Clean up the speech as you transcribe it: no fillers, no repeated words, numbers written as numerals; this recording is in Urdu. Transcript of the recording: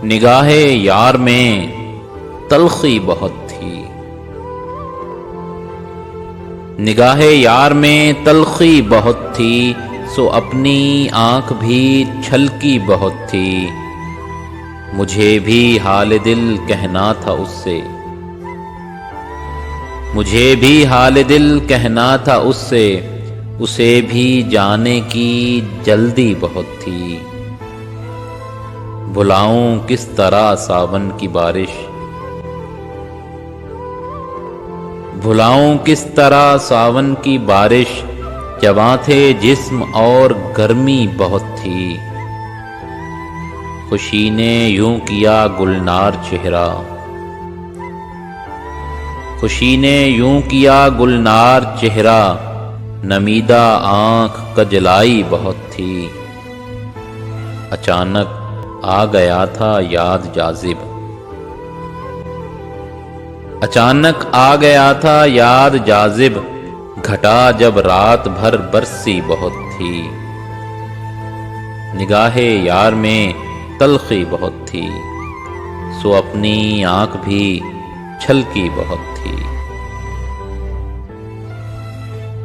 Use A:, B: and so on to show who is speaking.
A: نگاہ یار میں تلخی بہت تھی، نگاہ یار میں تلخی بہت تھی، سو اپنی آنکھ بھی چھلکی بہت تھی۔ مجھے بھی حال دل کہنا تھا اس سے، مجھے بھی حال دل کہنا تھا اس سے، اسے بھی جانے کی جلدی بہت تھی۔ بھلاؤں کس طرح ساون کی بارش، بھلاؤں کس طرح ساون کی بارش، جواں تھے جسم اور گرمی بہت تھی۔ خوشی نے یوں کیا گلنار چہرہ، خوشی نے یوں کیا گلنار چہرہ، نمیدہ آنکھ کجلائی بہت تھی۔ اچانک آ گیا تھا یاد جاذب، اچانک آ گیا تھا یاد جاذب، گھٹا جب رات بھر برسی بہت تھی۔ نگاہ یار میں تلخی بہت تھی، سو اپنی آنکھ بھی چھلکی بہت تھی۔